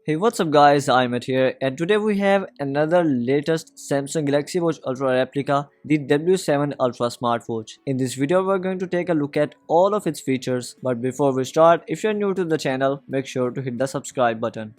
Hey, what's up guys, iMAT here, and today we have another latest Samsung Galaxy Watch Ultra replica, the W7 Ultra Smartwatch. In this video we're going to take a look at all of its features, but before we start, if you're new to the channel, make sure to hit the subscribe button.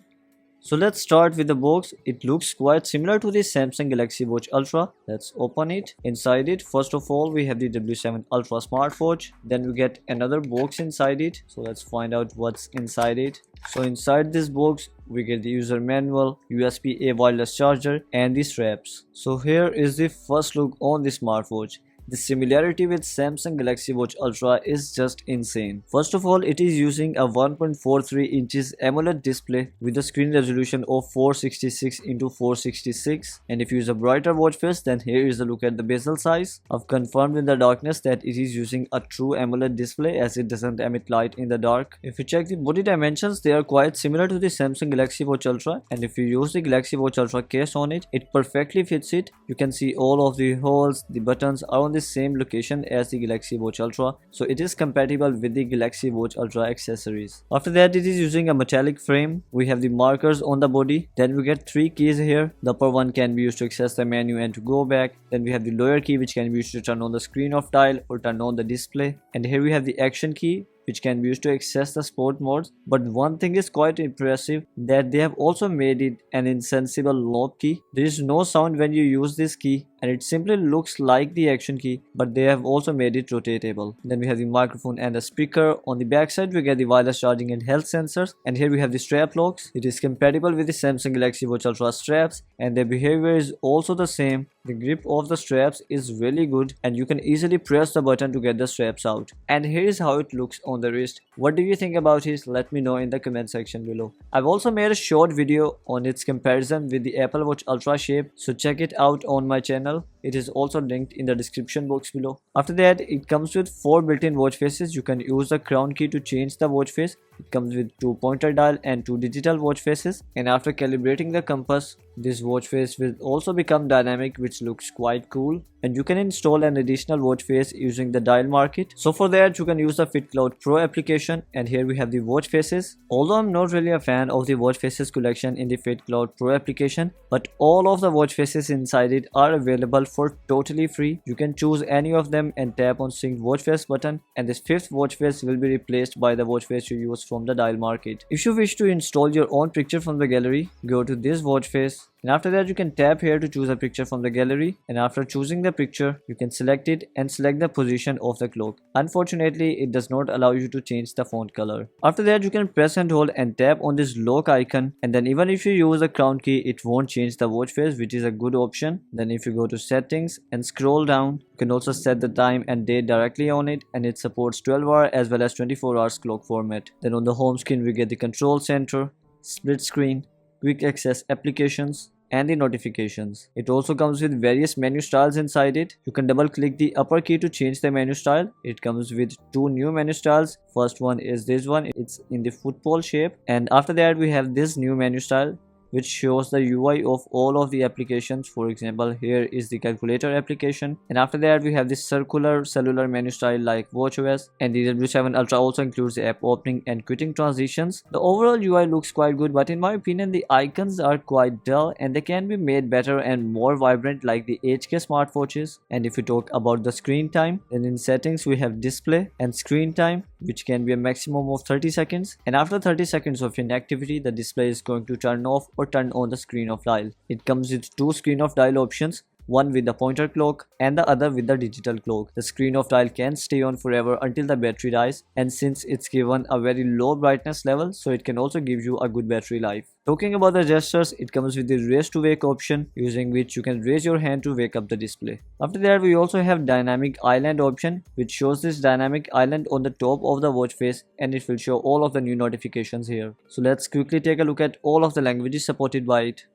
So let's start with the box. It looks quite similar to the Samsung Galaxy Watch Ultra. Let's open it. Inside it, first of all, we have the W7 Ultra Smartwatch. Then we get another box inside it. So let's find out what's inside it. So inside this box, we get the user manual, USB-A wireless charger, and the straps. So here is the first look on the smartwatch. The similarity with Samsung Galaxy Watch Ultra is just insane. First of all, it is using a 1.43 inches AMOLED display with a screen resolution of 466 into 466, and if you use a brighter watch face, then here is a look at the bezel size. I've confirmed in the darkness that it is using a true AMOLED display as it doesn't emit light in the dark. If you check the body dimensions, they are quite similar to the Samsung Galaxy Watch Ultra, and if you use the Galaxy Watch Ultra case on it, it perfectly fits it. You can see all of the holes, the buttons are on the same location as the Galaxy Watch Ultra, so it is compatible with the Galaxy Watch Ultra accessories. After that, it is using a metallic frame. We have the markers on the body. Then we get 3 keys here. The upper one can be used to access the menu and to go back. Then we have the lower key, which can be used to turn on the screen of dial or turn on the display. And here we have the action key, which can be used to access the sport modes. But one thing is quite impressive, that they have also made it an insensible knob key. There is no sound when you use this key, and it simply looks like the action key, but they have also made it rotatable. Then we have the microphone and the speaker. On the back side, we get the wireless charging and health sensors, and here we have the strap locks. It is compatible with the Samsung Galaxy Watch Ultra straps, and their behavior is also the same. The grip of the straps is really good, and you can easily press the button to get the straps out. And here is how it looks on the wrist. What do you think about it? Let me know in the comment section below. I've also made a short video on its comparison with the Apple Watch Ultra shape, so check it out on my channel. It is also linked in the description box below. After that, it comes with 4 built-in watch faces. You can use the crown key to change the watch face. It comes with 2 pointer dial and 2 digital watch faces, and after calibrating the compass, this watch face will also become dynamic, which looks quite cool. And you can install an additional watch face using the dial market. So for that, you can use the FitCloud Pro application, and here we have the watch faces. Although I'm not really a fan of the watch faces collection in the FitCloud Pro application, but all of the watch faces inside it are available for totally free. You can choose any of them and tap on sync watch face button, and this 5th watch face will be replaced by the watch face you use from the dial market. If you wish to install your own picture from the gallery, go to this watch face, and after that you can tap here to choose a picture from the gallery, and after choosing the picture, you can select it and select the position of the clock. Unfortunately, it does not allow you to change the font color. After that, you can press and hold and tap on this lock icon, and then even if you use the crown key, it won't change the watch face, which is a good option. Then if you go to settings and scroll down, you can also set the time and date directly on it, and it supports 12-hour as well as 24 hours clock format. Then on the home screen, we get the control center, split screen, quick access applications, and the notifications. It also comes with various menu styles inside it. You can double click the upper key to change the menu style. It comes with 2 new menu styles. First one is this one, it's in the football shape, and after that we have this new menu style, which shows the UI of all of the applications. For example, here is the calculator application, and after that we have this circular cellular menu style like watchOS, and the W7 Ultra also includes the app opening and quitting transitions. The overall UI looks quite good, but in my opinion the icons are quite dull and they can be made better and more vibrant like the HK smartwatches. And if we talk about the screen time, then in settings we have display and screen time, which can be a maximum of 30 seconds, and after 30 seconds of inactivity, the display is going to turn off or turn on the screen of dial. It comes with 2 screen of dial options, one with the pointer clock and the other with the digital clock. The screen of dial can stay on forever until the battery dies, and since it's given a very low brightness level, so it can also give you a good battery life. Talking about the gestures, it comes with the raise to wake option, using which you can raise your hand to wake up the display. After that, we also have dynamic island option, which shows this dynamic island on the top of the watch face, and it will show all of the new notifications here. So let's quickly take a look at all of the languages supported by it.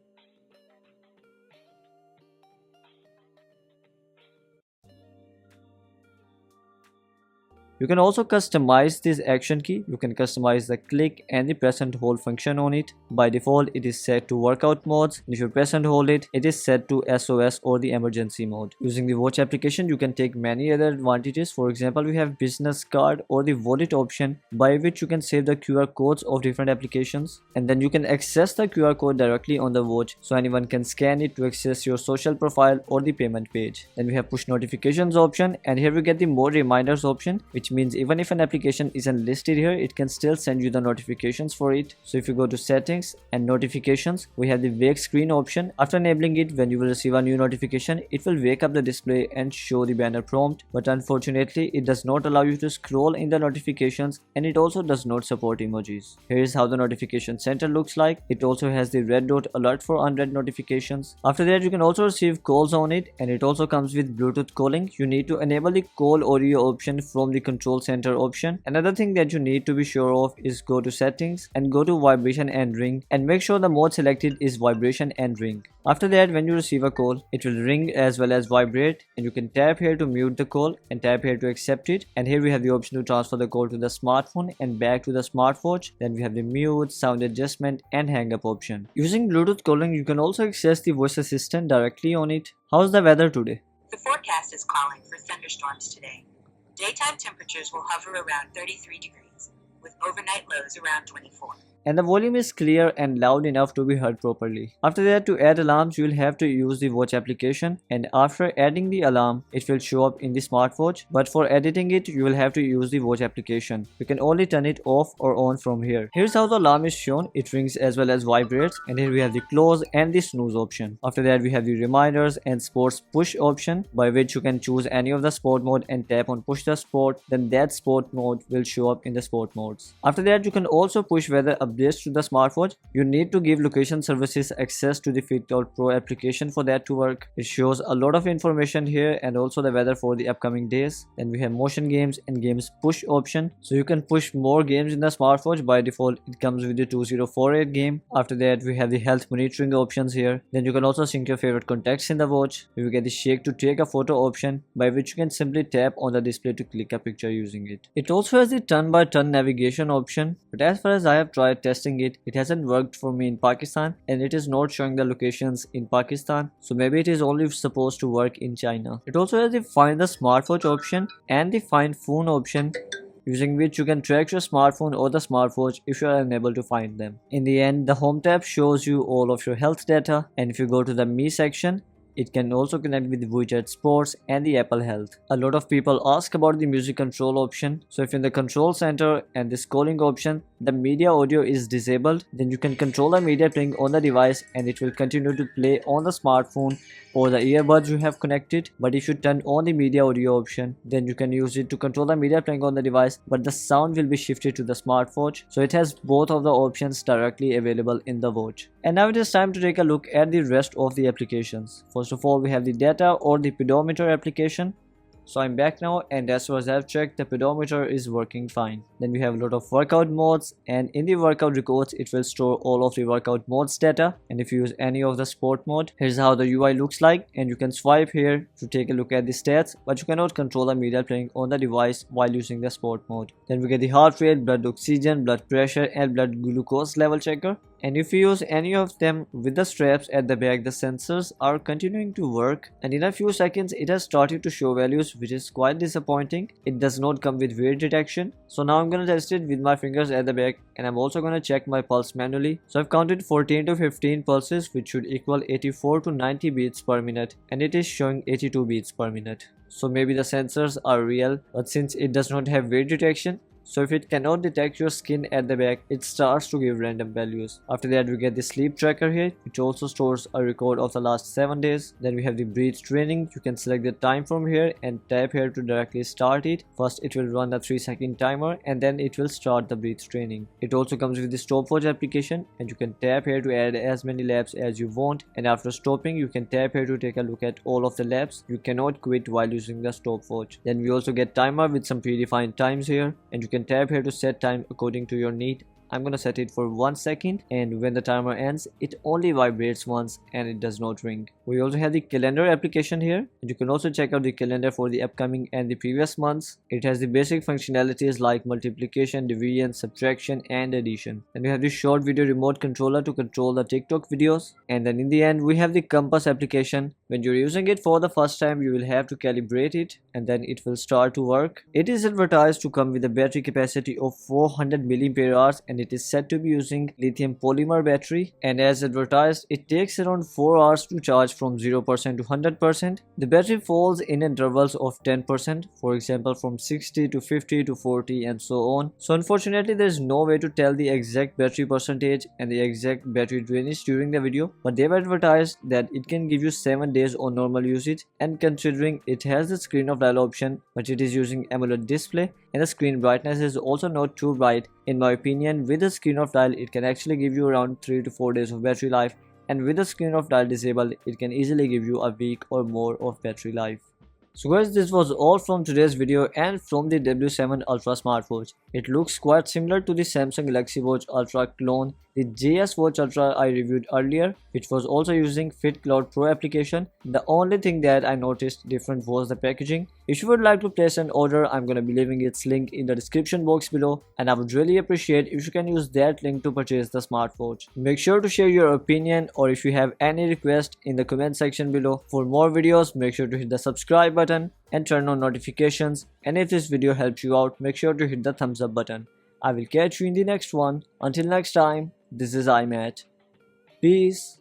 You can also customize this action key. You can customize the click and the press and hold function on it. By default, it is set to workout modes. If you press and hold it, it is set to SOS or the emergency mode. Using the watch application, you can take many other advantages. For example, we have business card or the wallet option, by which you can save the QR codes of different applications, and then you can access the QR code directly on the watch, so anyone can scan it to access your social profile or the payment page. Then we have push notifications option, and here we get the more reminders option, which means even if an application isn't listed here, it can still send you the notifications for it. So if you go to settings and notifications, we have the wake screen option. After enabling it, when you will receive a new notification, it will wake up the display and show the banner prompt, but unfortunately it does not allow you to scroll in the notifications, and it also does not support emojis. Here is how the notification center looks like. It also has the red dot alert for unread notifications. After that, you can also receive calls on it, and it also comes with Bluetooth calling. You need to enable the call audio option from the control center option. Another thing that you need to be sure of is go to settings and go to vibration and ring, and make sure the mode selected is vibration and ring. After that, when you receive a call, it will ring as well as vibrate, and you can tap here to mute the call and tap here to accept it. And here we have the option to transfer the call to the smartphone and back to the smartwatch. Then we have the mute, sound adjustment and hang up option. Using Bluetooth calling, you can also access the voice assistant directly on it. How's the weather today? The forecast is calling for thunderstorms today. Daytime temperatures will hover around 33 degrees, with overnight lows around 24. And the volume is clear and loud enough to be heard properly. After that, to add alarms, you will have to use the watch application, and after adding the alarm, it will show up in the smartwatch, but for editing it, you will have to use the watch application. You can only turn it off or on from here. Here's how the alarm is shown. It rings as well as vibrates, and here we have the close and the snooze option. After that, we have the reminders and sports push option, by which you can choose any of the sport mode and tap on push the sport, then that sport mode will show up in the sport modes. After that, you can also push weather updates to the smartwatch. You need to give location services access to the Fit Out Pro application for that to work. It shows a lot of information here and also the weather for the upcoming days. Then we have motion games and games push option, so you can push more games in the smartwatch. By default, it comes with the 2048 game. After that, we have the health monitoring options here. Then you can also sync your favorite contacts in the watch. We will get the shake to take a photo option, by which you can simply tap on the display to click a picture using it. It also has the turn by turn navigation option, but as far as I have tried testing it hasn't worked for me in Pakistan, and it is not showing the locations in Pakistan, so maybe it is only supposed to work in China. It also has the find the smartwatch option and the find phone option, using which you can track your smartphone or the smartwatch if you are unable to find them. In the end, the home tab shows you all of your health data, and if you go to the Me section, it can also connect with widget sports and the Apple Health. A lot of people ask about the music control option. So if in the control center and this calling option, the media audio is disabled, then you can control the media playing on the device, and it will continue to play on the smartphone or the earbuds you have connected. But if you turn on the media audio option, then you can use it to control the media playing on the device, but the sound will be shifted to the smartwatch. So it has both of the options directly available in the watch. And now it is time to take a look at the rest of the applications. First of all, we have the data or the pedometer application. So I'm back now, and as far as I've checked, the pedometer is working fine. Then we have a lot of workout modes, and in the workout records, it will store all of the workout modes data. And if you use any of the sport mode, here's how the UI looks like, and you can swipe here to take a look at the stats, but you cannot control the media playing on the device while using the sport mode. Then we get the heart rate, blood oxygen, blood pressure and blood glucose level checker. And if you use any of them with the straps at the back, the sensors are continuing to work, and in a few seconds it has started to show values, which is quite disappointing. It does not come with weight detection. So now I'm gonna test it with my fingers at the back, and I'm also gonna check my pulse manually. So I've counted 14 to 15 pulses, which should equal 84 to 90 beats per minute, and it is showing 82 beats per minute. So maybe the sensors are real, but since it does not have weight detection, so if it cannot detect your skin at the back, it starts to give random values. After that, we get the sleep tracker here, which also stores a record of the last 7 days. Then we have the breathe training. You can select the time from here and tap here to directly start it. First, it will run a 3-second timer, and then it will start the breathe training. It also comes with the stopwatch application, and you can tap here to add as many laps as you want. And after stopping, you can tap here to take a look at all of the laps. You cannot quit while using the stopwatch. Then we also get timer with some predefined times here, and you can tap here to set time according to your need. I'm gonna set it for 1 second, and when the timer ends, it only vibrates once and it does not ring. We also have the calendar application here, and you can also check out the calendar for the upcoming and the previous months. It has the basic functionalities like multiplication, division, subtraction, and addition. And we have the short video remote controller to control the TikTok videos. And then in the end, we have the compass application. When you're using it for the first time, you will have to calibrate it and then it will start to work. It is advertised to come with a battery capacity of 400 mAh and it is said to be using lithium polymer battery, and as advertised, it takes around 4 hours to charge from 0% to 100%. The battery falls in intervals of 10%, for example from 60 to 50 to 40 and so on. So unfortunately there is no way to tell the exact battery percentage and the exact battery drainage during the video, but they have advertised that it can give you 7 days on normal usage, and considering it has the screen of dial option but it is using AMOLED display and the screen brightness is also not too bright, in my opinion with the screen of dial it can actually give you around 3 to 4 days of battery life, and with the screen of dial disabled it can easily give you a week or more of battery life. So guys, this was all from today's video and from the W7 Ultra Smartwatch. It looks quite similar to the Samsung Galaxy Watch Ultra clone, the JS Watch Ultra I reviewed earlier, which was also using Fit Cloud Pro application. The only thing that I noticed different was the packaging. If you would like to place an order, I'm gonna be leaving its link in the description box below, and I would really appreciate if you can use that link to purchase the smartwatch. Make sure to share your opinion, or if you have any request, in the comment section below. For more videos, make sure to hit the subscribe button and turn on notifications, and if this video helps you out, make sure to hit the thumbs up button. I will catch you in the next one. Until next time, this is iMAT. Peace.